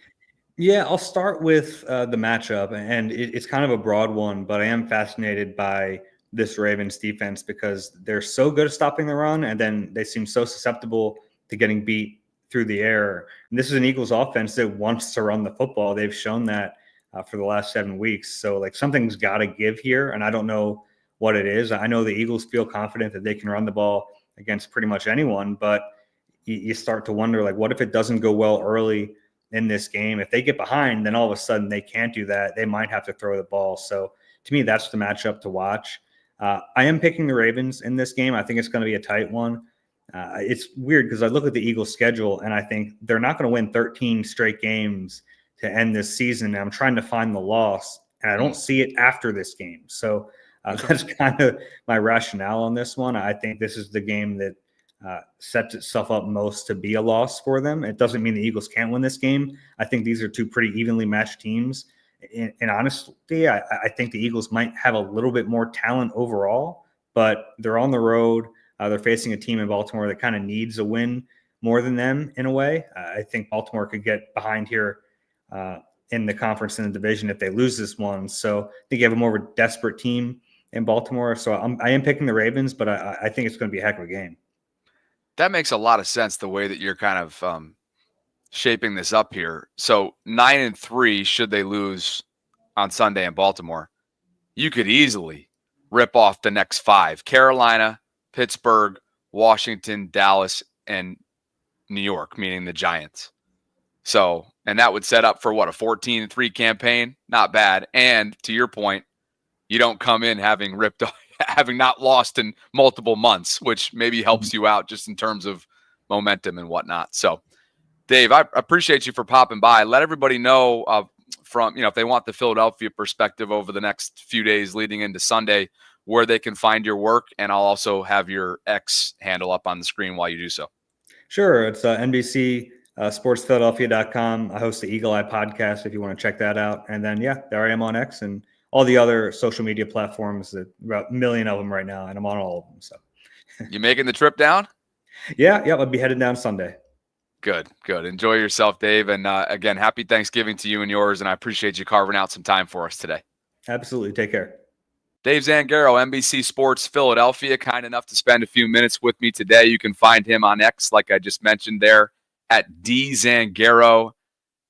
Yeah, I'll start with the matchup, and it's kind of a broad one, but I am fascinated by this Ravens defense because they're so good at stopping the run, and then they seem so susceptible to getting beat through the air. And this is an Eagles offense that wants to run the football. They've shown that for the last 7 weeks. So something's got to give here, and I don't know what it is. I know the Eagles feel confident that they can run the ball against pretty much anyone, but you start to wonder, what if it doesn't go well early in this game? If they get behind, then all of a sudden they can't do that. They might have to throw the ball. So to me, that's the matchup to watch. I am picking the Ravens in this game. I think it's going to be a tight one. It's weird because I look at the Eagles' schedule and I think they're not going to win 13 straight games to end this season. And I'm trying to find the loss, and I don't see it after this game. So that's kind of my rationale on this one. I think this is the game that sets itself up most to be a loss for them. It doesn't mean the Eagles can't win this game. I think these are two pretty evenly matched teams. And honestly, I think the Eagles might have a little bit more talent overall, but they're on the road. They're facing a team in Baltimore that kind of needs a win more than them in a way. I think Baltimore could get behind here in the conference and the division if they lose this one. So I think you have a more of a desperate team in Baltimore. So I am picking the Ravens, but I think it's going to be a heck of a game. That makes a lot of sense, the way that you're kind of shaping this up here. So 9-3, should they lose on Sunday in Baltimore, you could easily rip off the next 5: Carolina, Pittsburgh, Washington, Dallas, and New York, meaning the Giants. So, and that would set up for what, a 14-3 campaign? Not bad. And to your point, you don't come in having ripped off, having not lost in multiple months, which maybe helps you out just in terms of momentum and whatnot. So, Dave, I appreciate you for popping by. Let everybody know from, if they want the Philadelphia perspective over the next few days leading into Sunday, where they can find your work. And I'll also have your X handle up on the screen while you do so. Sure. It's NBC sportsphiladelphia.com. I host the Eagle Eye podcast if you want to check that out. And then, there I am on X and all the other social media platforms, that about a million of them right now, and I'm on all of them. So you making the trip down? Yeah. I'll be headed down Sunday. Good. Enjoy yourself, Dave. And again, happy Thanksgiving to you and yours. And I appreciate you carving out some time for us today. Absolutely. Take care. Dave Zangaro, NBC Sports Philadelphia, kind enough to spend a few minutes with me today. You can find him on X, like I just mentioned there, at DZangaro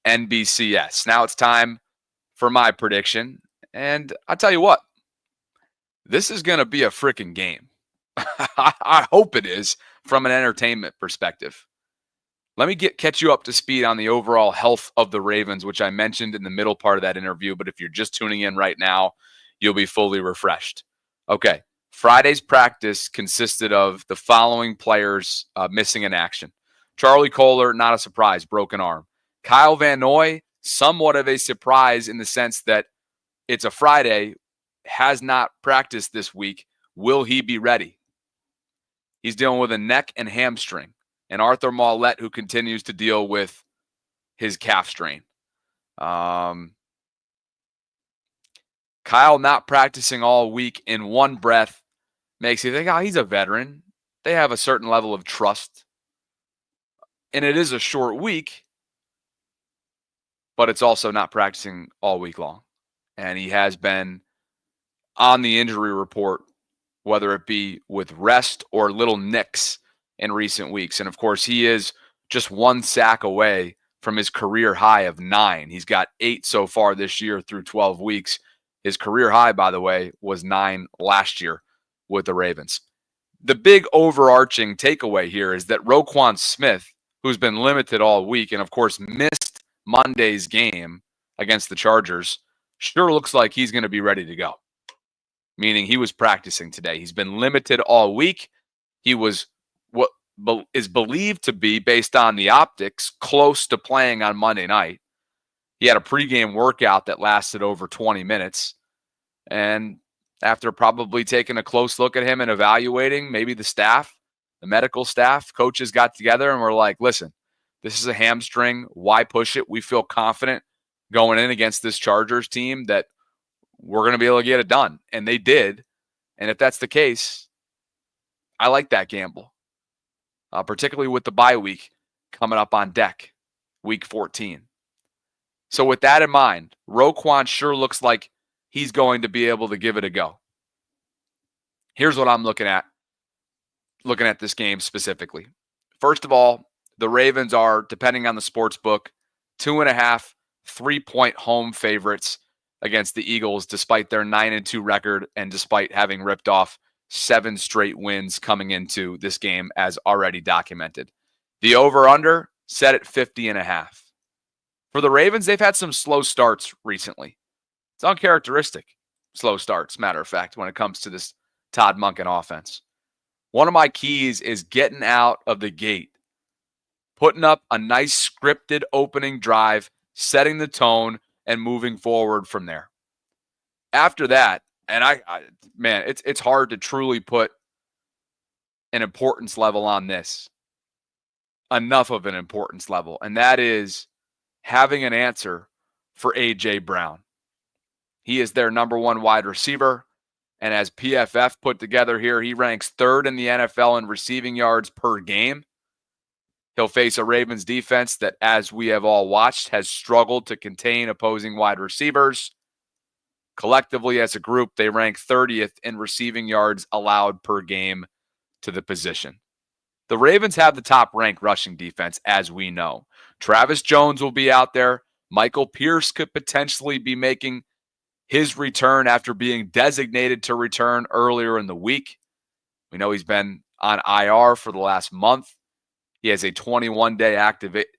NBCS. Now it's time for my prediction. And I tell you what, this is going to be a freaking game. I hope it is, from an entertainment perspective. Let me catch you up to speed on the overall health of the Ravens, which I mentioned in the middle part of that interview. But if you're just tuning in right now, you'll be fully refreshed. Okay, Friday's practice consisted of the following players missing in action. Charlie Kolar, not a surprise, broken arm. Kyle Van Noy, somewhat of a surprise in the sense that it's a Friday, has not practiced this week. Will he be ready? He's dealing with a neck and hamstring. And Arthur Maulette, who continues to deal with his calf strain. Kyle not practicing all week in one breath makes you think, he's a veteran. They have a certain level of trust. And it is a short week, but it's also not practicing all week long. And he has been on the injury report, whether it be with rest or little nicks in recent weeks. And of course, he is just one sack away from his career high of 9. He's got 8 so far this year through 12 weeks. His career high, by the way, was 9 last year with the Ravens. The big overarching takeaway here is that Roquan Smith, who's been limited all week and of course missed Monday's game against the Chargers, sure looks like he's going to be ready to go. Meaning he was practicing today. He's been limited all week. He was what is believed to be, based on the optics, close to playing on Monday night. He had a pregame workout that lasted over 20 minutes. And after probably taking a close look at him and evaluating, maybe the staff, the medical staff, coaches got together and were like, listen, this is a hamstring. Why push it? We feel confident going in against this Chargers team that we're going to be able to get it done. And they did. And if that's the case, I like that gamble, particularly with the bye week coming up on deck, week 14. So with that in mind, Roquan sure looks like he's going to be able to give it a go. Here's what I'm looking at this game specifically. First of all, the Ravens are, depending on the sports book, 2.5 3-point home favorites against the Eagles, despite their 9-2 record and despite having ripped off 7 straight wins coming into this game, as already documented. The over-under set at 50.5. For the Ravens, they've had some slow starts recently. It's uncharacteristic. slow starts, matter of fact, when it comes to this Todd Monken offense. One of my keys is getting out of the gate, putting up a nice scripted opening drive, setting the tone, and moving forward from there. After that, and man, it's hard to truly put an importance level on this, enough of an importance level, and that is having an answer for A.J. Brown. He is their number one wide receiver, and as PFF put together here, he ranks third in the NFL in receiving yards per game. He'll face a Ravens defense that, as we have all watched, has struggled to contain opposing wide receivers. Collectively, as a group, they rank 30th in receiving yards allowed per game to the position. The Ravens have the top-ranked rushing defense, as we know. Travis Jones will be out there. Michael Pierce could potentially be making his return after being designated to return earlier in the week. We know he's been on IR for the last month. He has a 21-day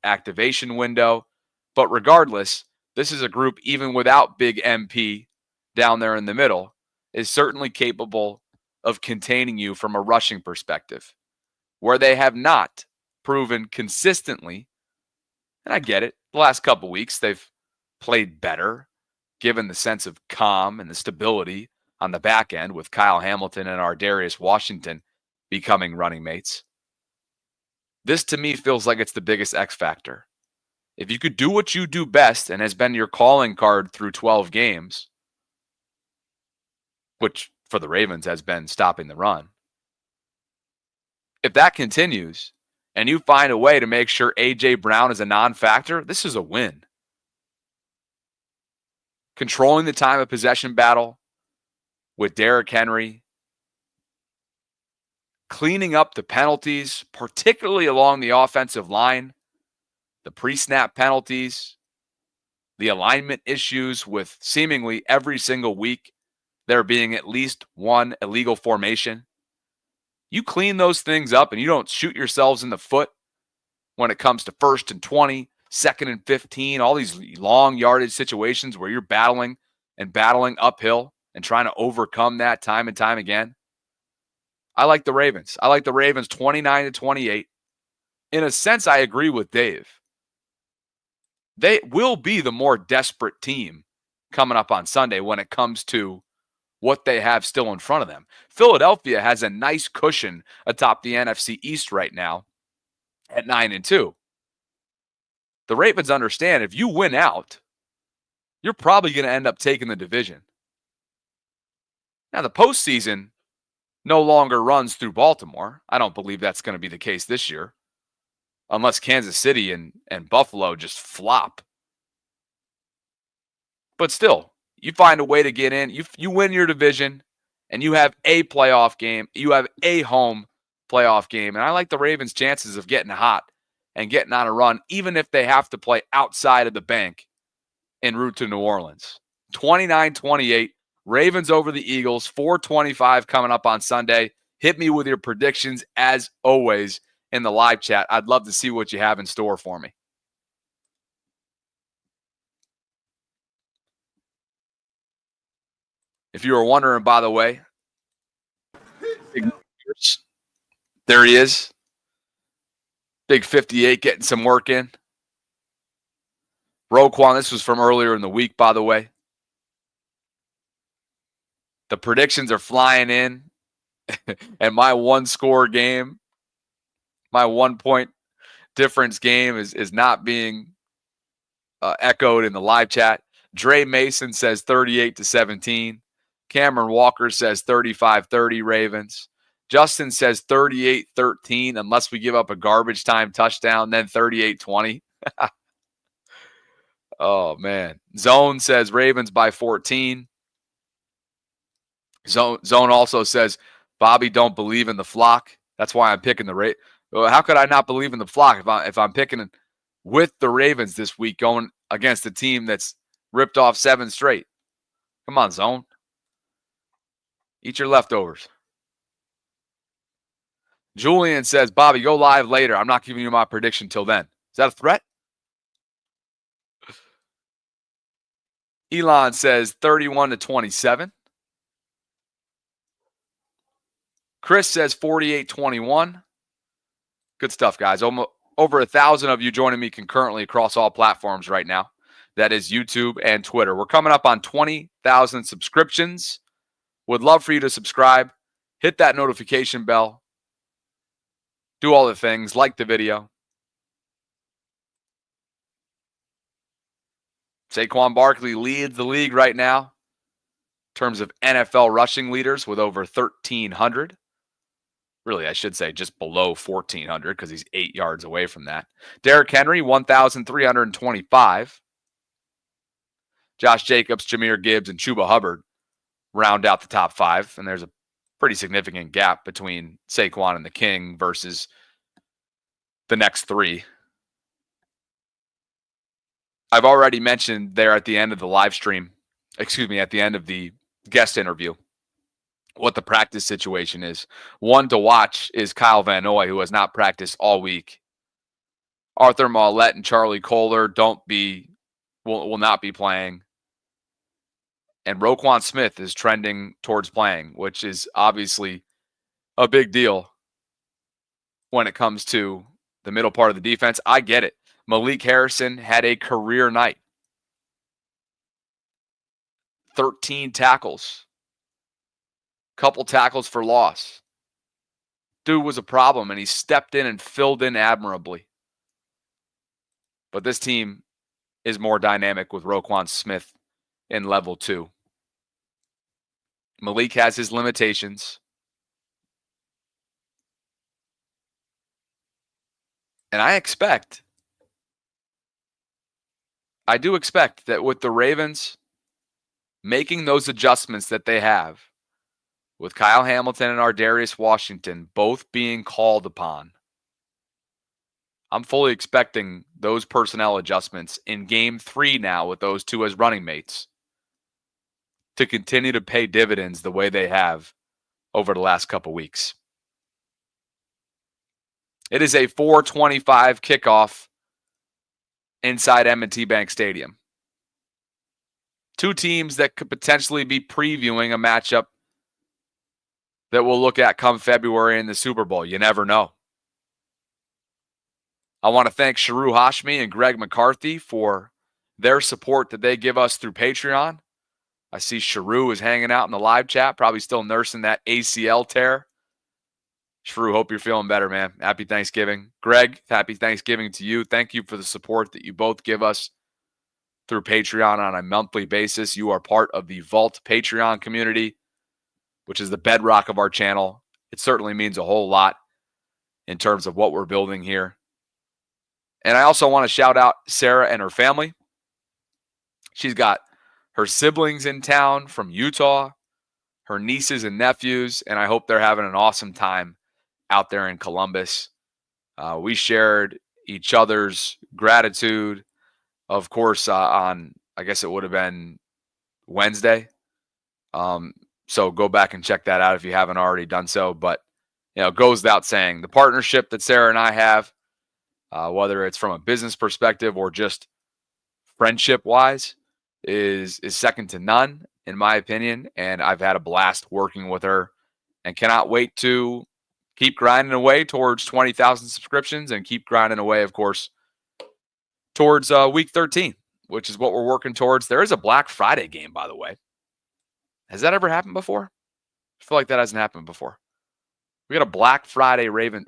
activation window. But regardless, this is a group, even without Big MP down there in the middle, is certainly capable of containing you from a rushing perspective. Where they have not proven consistently, and I get it, the last couple weeks they've played better, given the sense of calm and the stability on the back end with Kyle Hamilton and Ardarius Washington becoming running mates. This, to me, feels like it's the biggest X factor. If you could do what you do best and has been your calling card through 12 games, which for the Ravens has been stopping the run, if that continues and you find a way to make sure A.J. Brown is a non-factor, this is a win. Controlling the time of possession battle with Derrick Henry, cleaning up the penalties, particularly along the offensive line, the pre-snap penalties, the alignment issues with seemingly every single week there being at least one illegal formation. You clean those things up and you don't shoot yourselves in the foot when it comes to 1st and 20, 2nd and 15, all these long yardage situations where you're battling uphill and trying to overcome that time and time again. I like the Ravens. I like the Ravens 29-28. In a sense, I agree with Dave. They will be the more desperate team coming up on Sunday when it comes to what they have still in front of them. Philadelphia has a nice cushion atop the NFC East right now at 9-2. The Ravens understand if you win out, you're probably going to end up taking the division. Now, the postseason no longer runs through Baltimore. I don't believe that's going to be the case this year, unless Kansas City and Buffalo just flop. But still, you find a way to get in. You win your division, and you have a playoff game. You have a home playoff game. And I like the Ravens' chances of getting hot and getting on a run, even if they have to play outside of the bank en route to New Orleans. 29-28, Ravens over the Eagles, 425 coming up on Sunday. Hit me with your predictions, as always, in the live chat. I'd love to see what you have in store for me. If you were wondering, by the way, there he is. Big 58 getting some work in. Roquan, this was from earlier in the week, by the way. The predictions are flying in. And my one-score game, my 1-point difference game is not being echoed in the live chat. Dre Mason says 38-17. Cameron Walker says 35-30 Ravens. Justin says 38-13 unless we give up a garbage time touchdown, then 38-20. Oh, man. Zone says Ravens by 14. Zone also says, Bobby, don't believe in the flock. That's why I'm picking the Ravens. Well, how could I not believe in the flock if I'm picking with the Ravens this week going against a team that's ripped off 7 straight? Come on, Zone. Eat your leftovers. Julian says, Bobby, go live later. I'm not giving you my prediction till then. Is that a threat? Elon says 31-27. Chris says 48-21. Good stuff, guys. Over 1,000 of you joining me concurrently across all platforms right now. That is YouTube and Twitter. We're coming up on 20,000 subscriptions. Would love for you to subscribe. Hit that notification bell. Do all the things. Like the video. Saquon Barkley leads the league right now in terms of NFL rushing leaders with over 1,300. Really, I should say just below 1,400 because he's 8 yards away from that. Derrick Henry, 1,325. Josh Jacobs, Jahmyr Gibbs, and Chuba Hubbard round out the top 5. And there's a pretty significant gap between Saquon and the King versus the next 3. I've already mentioned there at the end of the live stream, at the end of the guest interview, what the practice situation is. One to watch is Kyle Van Noy, who has not practiced all week. Arthur Maulet and Charlie Kohler will not be playing. And Roquan Smith is trending towards playing, which is obviously a big deal when it comes to the middle part of the defense. I get it. Malik Harrison had a career night. 13 tackles. Couple tackles for loss. Dude was a problem, and he stepped in and filled in admirably. But this team is more dynamic with Roquan Smith in level 2. Malik has his limitations. And I do expect that with the Ravens making those adjustments that they have, with Kyle Hamilton and Ardarius Washington both being called upon, I'm fully expecting those personnel adjustments in game 3 now with those 2 as running mates to continue to pay dividends the way they have over the last couple weeks. It is a 4:25 kickoff inside M&T Bank Stadium. 2 teams that could potentially be previewing a matchup that we'll look at come February in the Super Bowl. You never know. I want to thank Sharu Hashmi and Greg McCarthy for their support that they give us through Patreon. I see Sharu is hanging out in the live chat, probably still nursing that ACL tear. Sharu, hope you're feeling better, man. Happy Thanksgiving. Greg, happy Thanksgiving to you. Thank you for the support that you both give us through Patreon on a monthly basis. You are part of the Vault Patreon community, which is the bedrock of our channel. It certainly means a whole lot in terms of what we're building here. And I also want to shout out Sarah and her family. She's got her siblings in town from Utah, her nieces and nephews, and I hope they're having an awesome time out there in Columbus. We shared each other's gratitude, of course, on, I guess it would have been Wednesday. So go back and check that out if you haven't already done so. But, it goes without saying, the partnership that Sarah and I have, whether it's from a business perspective or just friendship-wise, is second to none, in my opinion. And I've had a blast working with her and cannot wait to keep grinding away towards 20,000 subscriptions and keep grinding away, of course, towards week 13, which is what we're working towards. There is a Black Friday game, by the way. Has that ever happened before? I feel like that hasn't happened before. We got a Black Friday Ravens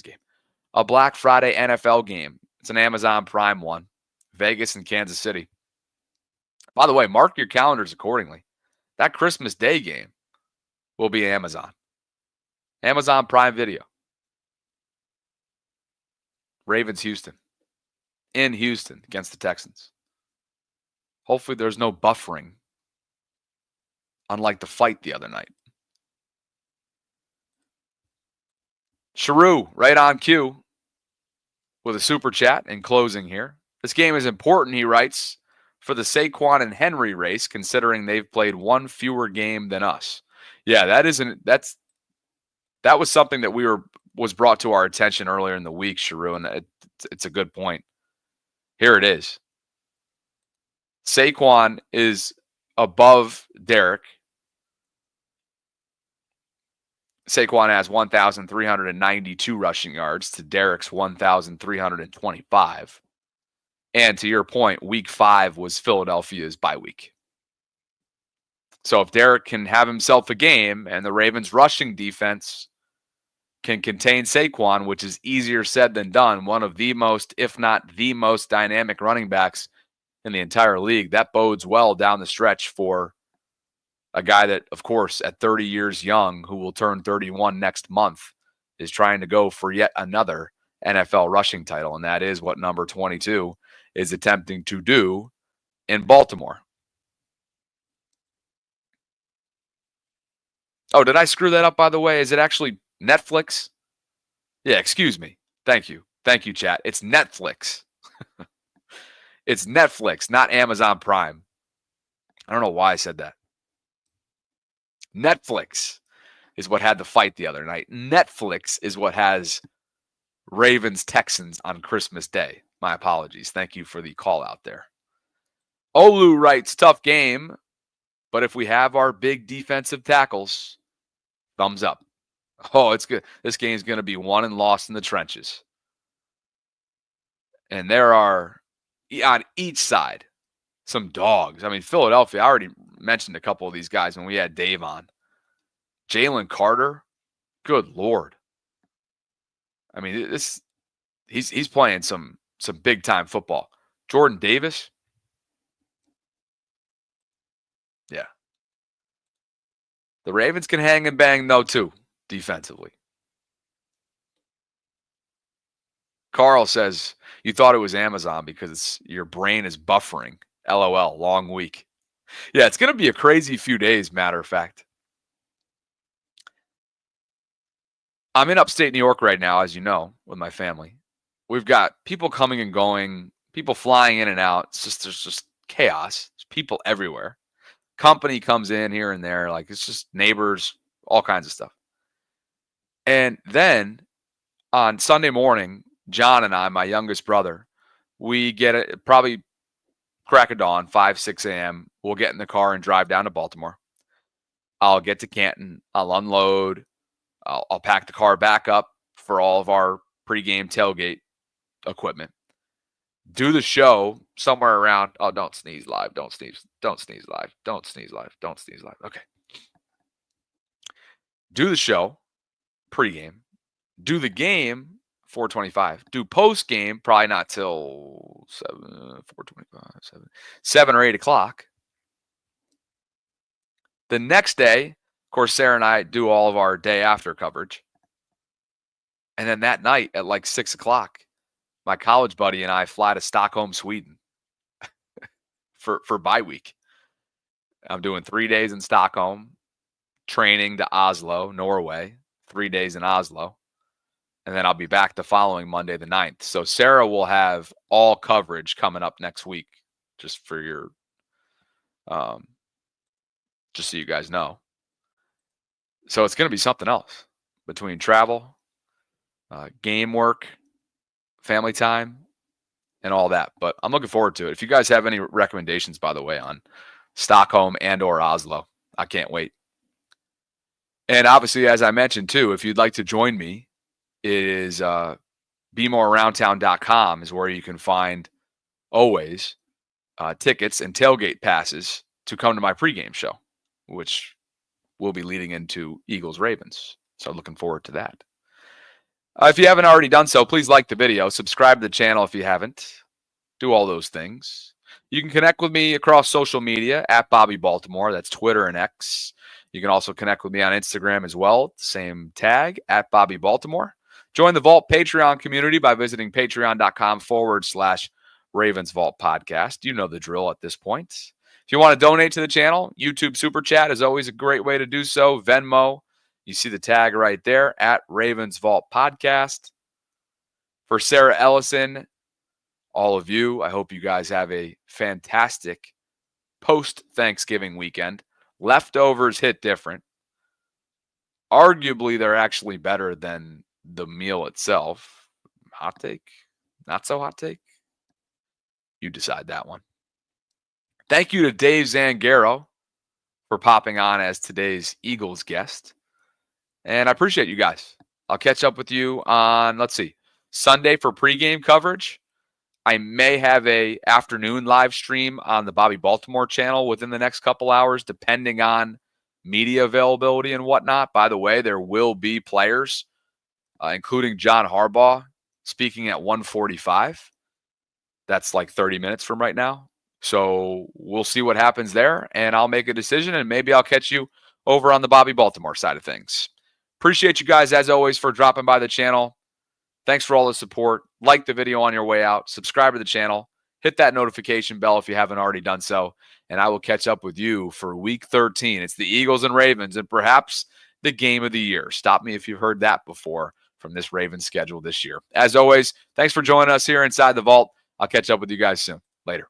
game. A Black Friday NFL game. It's an Amazon Prime one. Vegas and Kansas City. By the way, mark your calendars accordingly. That Christmas Day game will be Amazon. Amazon Prime Video. Ravens Houston. In Houston against the Texans. Hopefully there's no buffering, unlike the fight the other night. Sharu, right on cue, with a super chat in closing here. This game is important, he writes, for the Saquon and Henry race, considering they've played one fewer game than us. Yeah, that was something that was brought to our attention earlier in the week, Sharu, and it's a good point. Here it is. Saquon is above Derrick. Saquon has 1,392 rushing yards to Derek's 1,325. And to your point, week 5 was Philadelphia's bye week. So if Derek can have himself a game and the Ravens rushing defense can contain Saquon, which is easier said than done, one of the most, if not the most dynamic running backs in the entire league, that bodes well down the stretch for a guy that, of course, at 30 years young, who will turn 31 next month, is trying to go for yet another NFL rushing title. And that is what number 22 is attempting to do in Baltimore. Oh, did I screw that up, by the way? Is it actually Netflix? Yeah, excuse me. Thank you. Thank you, chat. It's Netflix. It's Netflix, not Amazon Prime. I don't know why I said that. Netflix is what had the fight the other night. Netflix is what has Ravens Texans on Christmas Day. My apologies. Thank you for the call out there. Olu writes, tough game, but if we have our big defensive tackles, thumbs up. Oh, it's good. This game is going to be won and lost in the trenches. And there are, on each side, some dogs. I mean, Philadelphia, I already mentioned a couple of these guys when we had Dave on. Jalen Carter, good Lord. I mean, he's playing some big time football. Jordan Davis, yeah. The Ravens can hang and bang though too, defensively. Carl says you thought it was Amazon because your brain is buffering. LOL, long week. Yeah, it's going to be a crazy few days, matter of fact. I'm in upstate New York right now, as you know, with my family. We've got people coming and going, people flying in and out. There's just chaos. There's people everywhere. Company comes in here and there. Like, it's just neighbors, all kinds of stuff. And then on Sunday morning, John and I, my youngest brother, we get it probably crack of dawn, 5, 6 a.m. We'll get in the car and drive down to Baltimore. I'll get to Canton. I'll unload. I'll pack the car back up for all of our pregame tailgate equipment. Do the show somewhere around. Oh, don't sneeze live. Don't sneeze. Don't sneeze live. Don't sneeze live. Don't sneeze live. Okay. Do the show pregame. Do the game 4:25. Do post game probably not till 4:25, 7 or 8 o'clock. The next day, of course, Sarah and I do all of our day after coverage. And then that night at like 6 o'clock, my college buddy and I fly to Stockholm, Sweden for bye week. I'm doing 3 days in Stockholm, training to Oslo, Norway, 3 days in Oslo. And then I'll be back the following Monday, the 9th. So Sarah will have all coverage coming up next week, just for your, just so you guys know. So it's going to be something else between travel, game work, family time, and all that. But I'm looking forward to it. If you guys have any recommendations, by the way, on Stockholm and or Oslo, I can't wait. And obviously, as I mentioned too, if you'd like to join me, it is BeMoreAroundTown.com is where you can find always tickets and tailgate passes to come to my pregame show, which will be leading into Eagles-Ravens. So looking forward to that. If you haven't already done so, please like the video. Subscribe to the channel if you haven't. Do all those things. You can connect with me across social media at Bobby Baltimore. That's Twitter and X. You can also connect with me on Instagram as well. Same tag, at Bobby Baltimore. Join the Vault Patreon community by visiting patreon.com/RavensVault podcast. You know the drill at this point. If you want to donate to the channel, YouTube Super Chat is always a great way to do so. Venmo, you see the tag right there, at RavensVault podcast. For Sarah Ellison, all of you, I hope you guys have a fantastic post-Thanksgiving weekend. Leftovers hit different. Arguably, they're actually better than the meal itself. Hot take? Not so hot take? You decide that one. Thank you to Dave Zangaro for popping on as today's Eagles guest. And I appreciate you guys. I'll catch up with you on, let's see, Sunday for pregame coverage. I may have a afternoon live stream on the Bobby Baltimore channel within the next couple hours, depending on media availability and whatnot. By the way, there will be players, including John Harbaugh, speaking at 1:45. That's like 30 minutes from right now. So we'll see what happens there, and I'll make a decision, and maybe I'll catch you over on the Bobby Baltimore side of things. Appreciate you guys, as always, for dropping by the channel. Thanks for all the support. Like the video on your way out. Subscribe to the channel. Hit that notification bell if you haven't already done so. And I will catch up with you for Week 13. It's the Eagles and Ravens, and perhaps the game of the year. Stop me if you've heard that before from this Ravens schedule this year. As always, thanks for joining us here inside the vault. I'll catch up with you guys soon. Later.